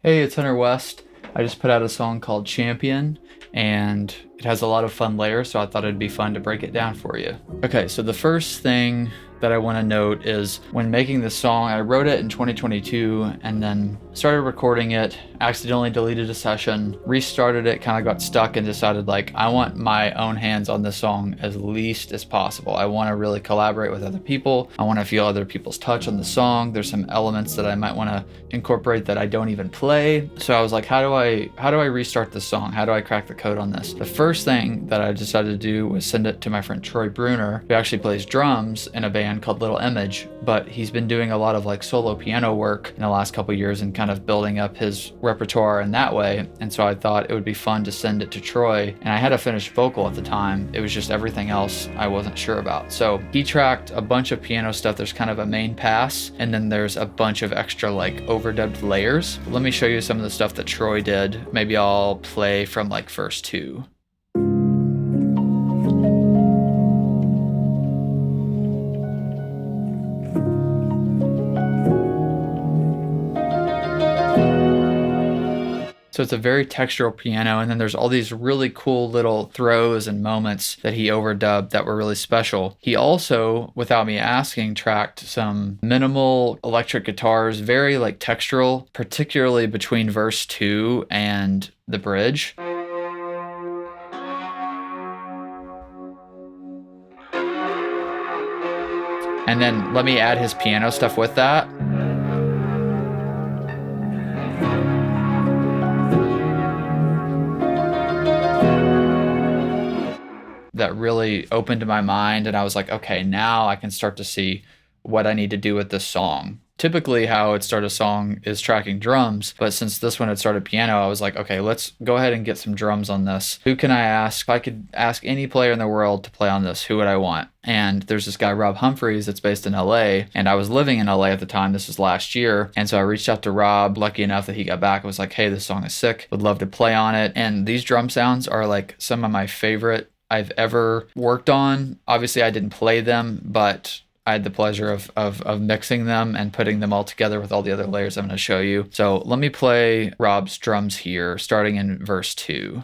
Hey, it's Hunter West. I just put out a song called Champion, and it has a lot of fun layers, so I thought it'd be fun to break it down for you. Okay, so the first thing that I want to note is when making this song, I wrote it in 2022 and then started recording it, accidentally deleted a session, restarted it, kind of got stuck and decided like I want my own hands on this song as least as possible. I want to really collaborate with other people. I want to feel other people's touch on the song. There's some elements that I might want to incorporate that I don't even play. So I was like, how do I restart this song? How do I crack the code on this? The first thing that I decided to do was send it to my friend Troy Bruner, who actually plays drums in a band called Little Image, but he's been doing a lot of like solo piano work in the last couple years and kind of building up his repertoire in that way. And so I thought it would be fun to send it to Troy. And I had a finished vocal at the time. It was just everything else I wasn't sure about. So he tracked a bunch of piano stuff. There's kind of a main pass, and then there's a bunch of extra like overdubbed layers. Let me show you some of the stuff that Troy did. Maybe I'll play from like verse 2. So it's a very textural piano, and then there's all these really cool little throws and moments that he overdubbed that were really special. He also, without me asking, tracked some minimal electric guitars, very like textural, particularly between verse 2 and the bridge. And then let me add his piano stuff with that. That really opened my mind, and I was like, okay, now I can start to see what I need to do with this song. Typically how I'd start a song is tracking drums, but since this one had started piano, I was like, okay, let's go ahead and get some drums on this. Who can I ask? If I could ask any player in the world to play on this, who would I want? And there's this guy, Rob Humphreys, that's based in LA, and I was living in LA at the time. This was last year, and so I reached out to Rob, lucky enough that he got back. I was like, hey, this song is sick, would love to play on it. And these drum sounds are like some of my favorite I've ever worked on. Obviously, I didn't play them, but I had the pleasure of mixing them and putting them all together with all the other layers I'm going to show you. So let me play Rob's drums here, starting in verse 2.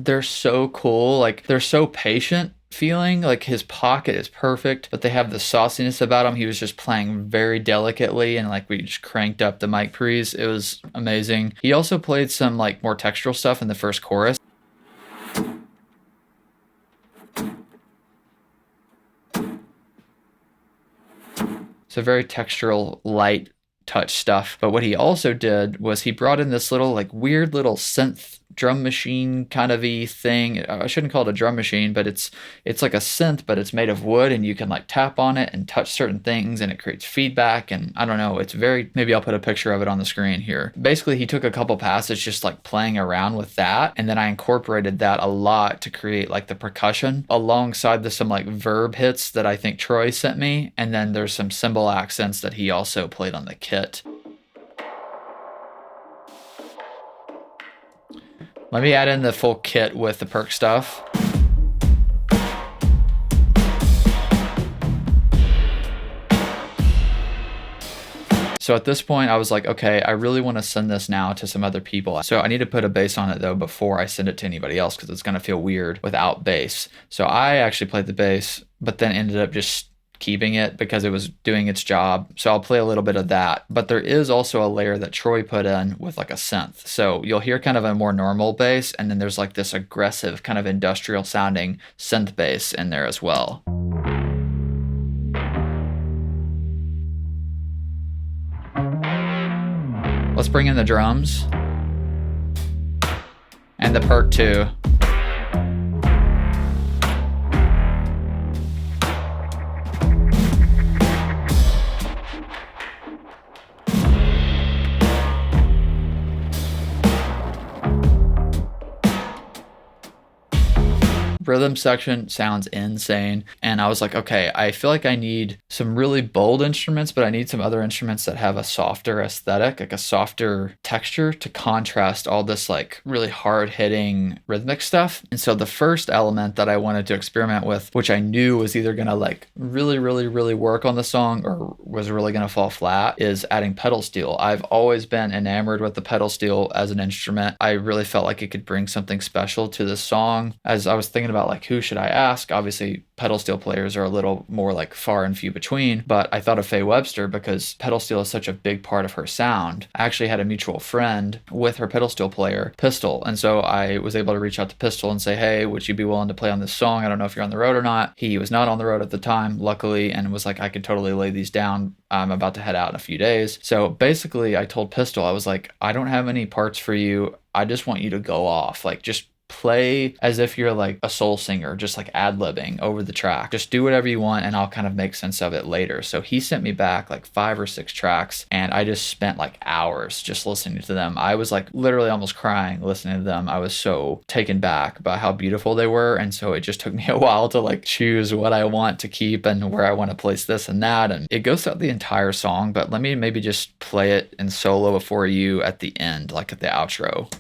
They're so cool. Like, they're so patient feeling. Like, his pocket is perfect, but they have the sauciness about him. He was just playing very delicately, and like we just cranked up the mic pre's. It was amazing. He also played some like more textural stuff in the first chorus. So very textural, light touch stuff. But what he also did was he brought in this little like weird little synth drum machine kind of y thing. I shouldn't call it a drum machine, but it's like a synth, but it's made of wood, and you can like tap on it and touch certain things, and it creates feedback. And I don't know, it's very, maybe I'll put a picture of it on the screen here. Basically, he took a couple passes just like playing around with that, and then I incorporated that a lot to create like the percussion alongside some like verb hits that I think Troy sent me, and then there's some cymbal accents that he also played on the kit. Let me add in the full kit with the perk stuff. So at this point, I was like, okay, I really want to send this now to some other people. So I need to put a bass on it though before I send it to anybody else, because it's going to feel weird without bass. So I actually played the bass, but then ended up just keeping it because it was doing its job. So I'll play a little bit of that. But there is also a layer that Troy put in with like a synth. So you'll hear kind of a more normal bass, and then there's like this aggressive kind of industrial sounding synth bass in there as well. Let's bring in the drums and the perk too. rhythm section sounds insane. And I was like, okay, I feel like I need some really bold instruments, but I need some other instruments that have a softer aesthetic, like a softer texture to contrast all this like really hard hitting rhythmic stuff. And so the first element that I wanted to experiment with, which I knew was either going to like really work on the song or was really going to fall flat, is adding pedal steel. I've always been enamored with the pedal steel as an instrument. I really felt like it could bring something special to this song. As I was thinking about like who should I ask, obviously pedal steel players are a little more like far and few between, but I thought of Faye Webster because pedal steel is such a big part of her sound. I actually had a mutual friend with her pedal steel player, Pistol, and so I was able to reach out to Pistol and say, hey, would you be willing to play on this song? I don't know if you're on the road or not. He was not on the road at the time, luckily, and was like, I could totally lay these down. I'm about to head out in a few days. So basically I told Pistol, I was like, I don't have any parts for you. I just want you to go off. Like, just play as if you're like a soul singer, just like ad-libbing over the track. Just do whatever you want and I'll kind of make sense of it later. So he sent me back like 5 or 6 tracks and I just spent like hours just listening to them. I was like literally almost crying listening to them. I was so taken back by how beautiful they were. And so it just took me a while to like choose what I want to keep and where I want to place this and that. And it goes throughout the entire song, but let me maybe just play it in solo for you at the end, like at the outro.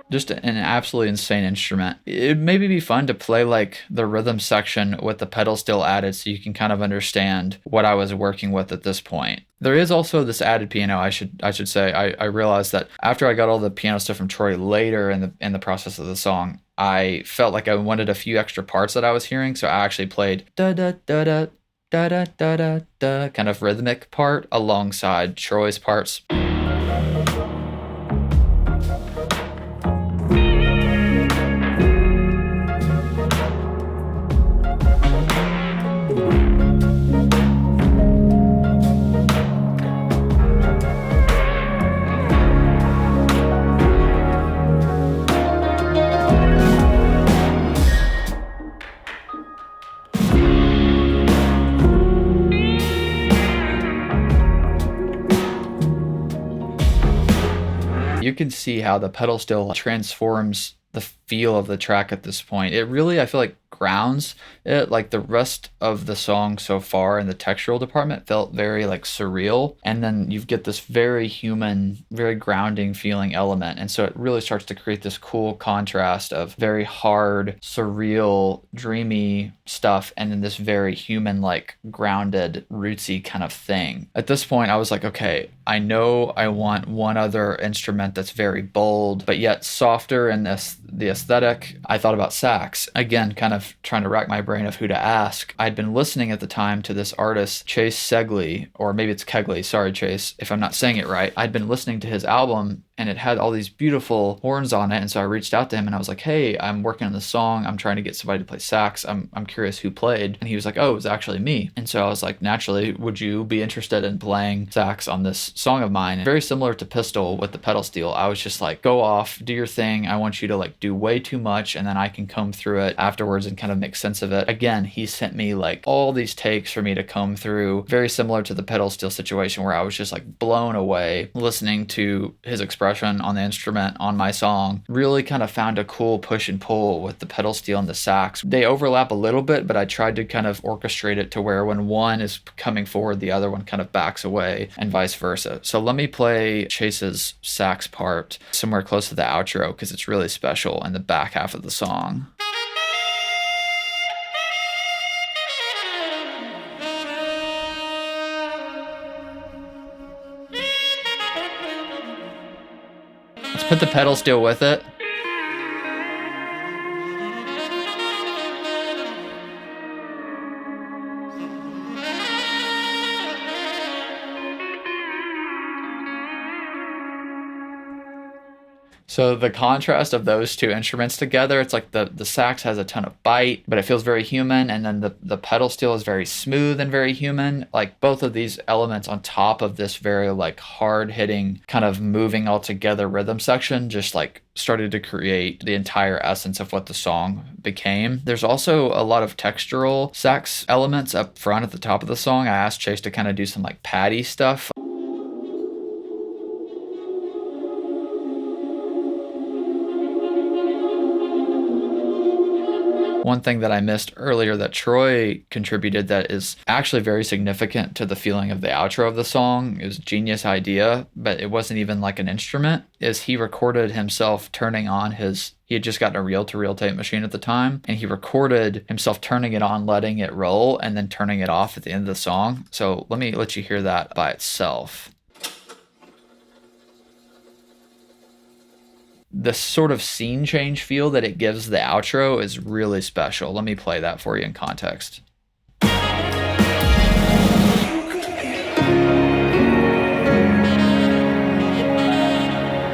Just an absolutely insane instrument. It'd maybe be fun to play like the rhythm section with the pedal still added so you can kind of understand what I was working with at this point. There is also this added piano, I should say. I realized that after I got all the piano stuff from Troy later in the process of the song, I felt like I wanted a few extra parts that I was hearing, so I actually played da da da da da da da da da kind of rhythmic part alongside Troy's parts. You can see how the pedal still transforms the feel of the track at this point. It really, I feel like, grounds it. Like the rest of the song so far in the textural department felt very like surreal, and then you get this very human, very grounding feeling element, and so it really starts to create this cool contrast of very hard, surreal, dreamy stuff and then this very human, like grounded, rootsy kind of thing. At this point I was like, okay, I know I want one other instrument that's very bold but yet softer in the aesthetic. I thought about sax. Again, kind of trying to rack my brain of who to ask. I'd been listening at the time to this artist, Chase Segley, or maybe it's Kegley. Sorry, Chase, if I'm not saying it right. I'd been listening to his album and it had all these beautiful horns on it. And so I reached out to him and I was like, hey, I'm working on this song. I'm trying to get somebody to play sax. I'm curious who played. And he was like, oh, it was actually me. And so I was like, naturally, would you be interested in playing sax on this song of mine? And very similar to Pistol with the pedal steel. I was just like, go off, do your thing. I want you to like do way too much and then I can comb through it afterwards and kind of make sense of it. Again, he sent me like all these takes for me to comb through, very similar to the pedal steel situation where I was just like blown away listening to his expression on the instrument on my song. Really kind of found a cool push and pull with the pedal steel and the sax. They overlap a little bit, but I tried to kind of orchestrate it to where when one is coming forward, the other one kind of backs away and vice versa. So let me play Chase's sax part somewhere close to the outro because it's really special in the back half of the song. Let's put the pedal steel with it. So the contrast of those two instruments together, it's like the sax has a ton of bite, but it feels very human, and then the pedal steel is very smooth and very human. Like both of these elements on top of this very like hard hitting kind of moving all together rhythm section just like started to create the entire essence of what the song became. There's also a lot of textural sax elements up front at the top of the song. I asked Chase to kind of do some like paddy stuff. One thing that I missed earlier that Troy contributed that is actually very significant to the feeling of the outro of the song, it was a genius idea, but it wasn't even like an instrument, is he recorded himself turning on he had just gotten a reel-to-reel tape machine at the time, and he recorded himself turning it on, letting it roll, and then turning it off at the end of the song. So let me let you hear that by itself. The sort of scene change feel that it gives the outro is really special. Let me play that for you in context.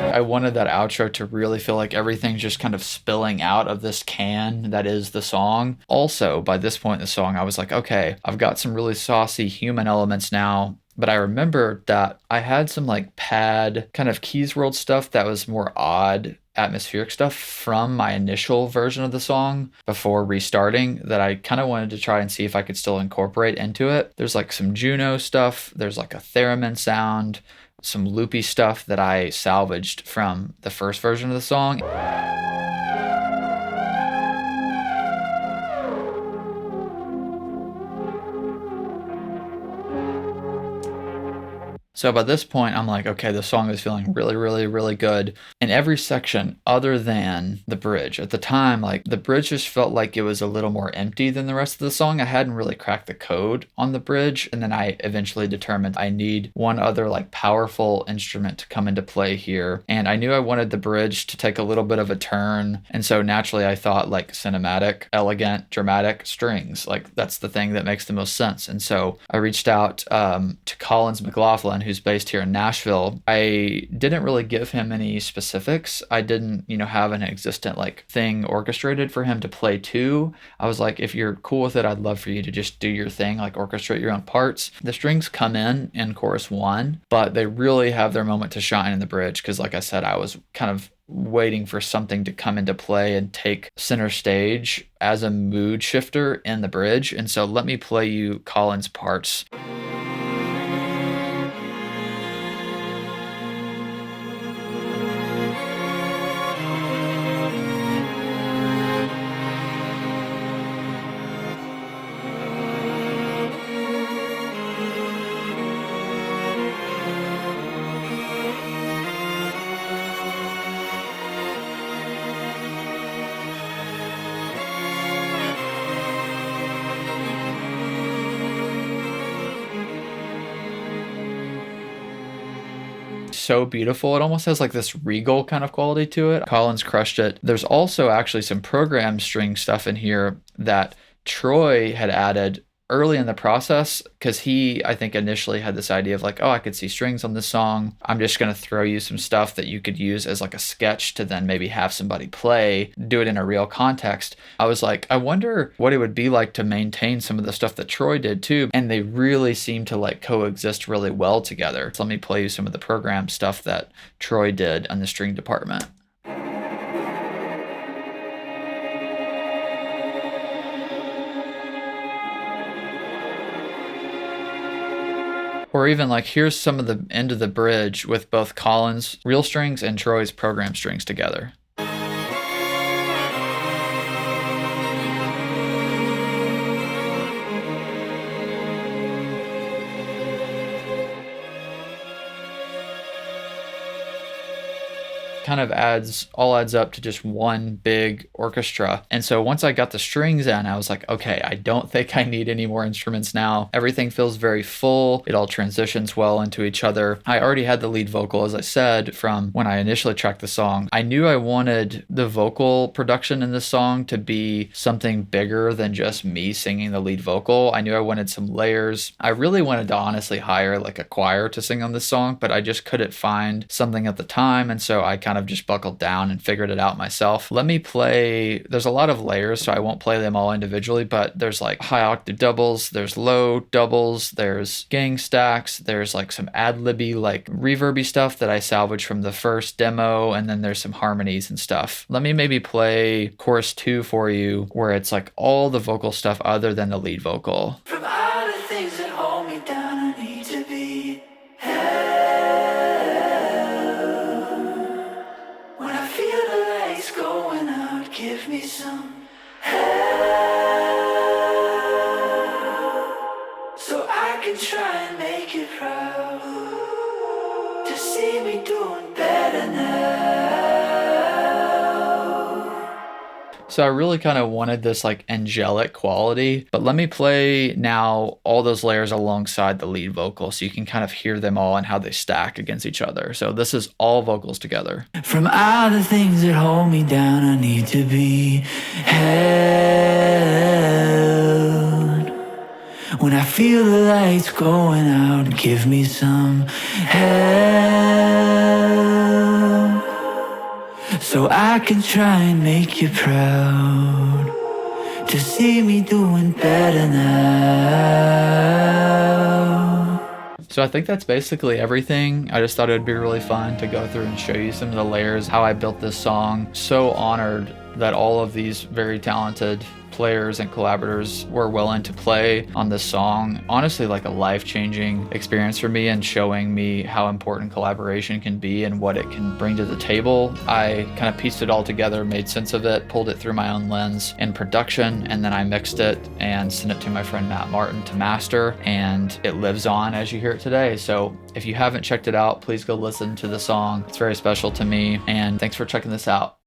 I wanted that outro to really feel like everything's just kind of spilling out of this can that is the song. Also, by this point in the song, I was like, okay, I've got some really saucy human elements now. But I remembered that I had some like pad kind of Keys World stuff that was more odd atmospheric stuff from my initial version of the song before restarting that I kind of wanted to try and see if I could still incorporate into it. There's like some Juno stuff. There's like a theremin sound, some loopy stuff that I salvaged from the first version of the song. So by this point, I'm like, okay, the song is feeling really, really, really good in every section other than the bridge. At the time, like the bridge just felt like it was a little more empty than the rest of the song. I hadn't really cracked the code on the bridge. And then I eventually determined I need one other like powerful instrument to come into play here. And I knew I wanted the bridge to take a little bit of a turn. And so naturally I thought like cinematic, elegant, dramatic strings. Like that's the thing that makes the most sense. And so I reached out to Collins McLaughlin, who's based here in Nashville. I didn't really give him any specifics. I didn't, have an existent like thing orchestrated for him to play to. I was like, if you're cool with it, I'd love for you to just do your thing, like orchestrate your own parts. The strings come in chorus 1, but they really have their moment to shine in the bridge because like I said, I was kind of waiting for something to come into play and take center stage as a mood shifter in the bridge. And so let me play you Collins' parts. So beautiful. It almost has like this regal kind of quality to it. Collins crushed it. There's also actually some program string stuff in here that Troy had added early in the process because he, I think, initially had this idea of like, oh, I could see strings on this song. I'm just going to throw you some stuff that you could use as like a sketch to then maybe have somebody play, do it in a real context. I was like, I wonder what it would be like to maintain some of the stuff that Troy did too. And they really seem to like coexist really well together. So let me play you some of the program stuff that Troy did on the string department. Or even like, here's some of the end of the bridge with both Collins' real strings and Troy's program strings together. Kind of all adds up to just one big orchestra. And so once I got the strings in, I was like, okay, I don't think I need any more instruments now. Everything feels very full. It all transitions well into each other. I already had the lead vocal, as I said, from when I initially tracked the song. I knew I wanted the vocal production in this song to be something bigger than just me singing the lead vocal. I knew I wanted some layers. I really wanted to honestly hire like a choir to sing on this song, but I just couldn't find something at the time. And so I kind kind of just buckled down and figured it out myself. Let me play, there's a lot of layers, so I won't play them all individually, but there's like high octave doubles, there's low doubles, there's gang stacks, there's like some ad-libby, like reverby stuff that I salvaged from the first demo, and then there's some harmonies and stuff. Let me maybe play chorus 2 for you, where it's like all the vocal stuff other than the lead vocal. From all the things that hold me down, I need to be held. When I feel the lights going out, give me some help, so I can try and make you proud, to see me doing better now. So I really kind of wanted this like angelic quality, but let me play now all those layers alongside the lead vocal so you can kind of hear them all and how they stack against each other. So this is all vocals together. From all the things that hold me down, I need to be held. When I feel the lights going out, give me some help, so I can try and make you proud, to see me doing better now. So I think that's basically everything. I just thought it would be really fun to go through and show you some of the layers, how I built this song. So honored that all of these very talented players and collaborators were willing to play on this song. Honestly, like a life-changing experience for me, and showing me how important collaboration can be and what it can bring to the table. I kind of pieced it all together, made sense of it, pulled it through my own lens in production, and then I mixed it and sent it to my friend Matt Martin to master, and it lives on as you hear it today. So if you haven't checked it out, please go listen to the song. It's very special to me, and thanks for checking this out.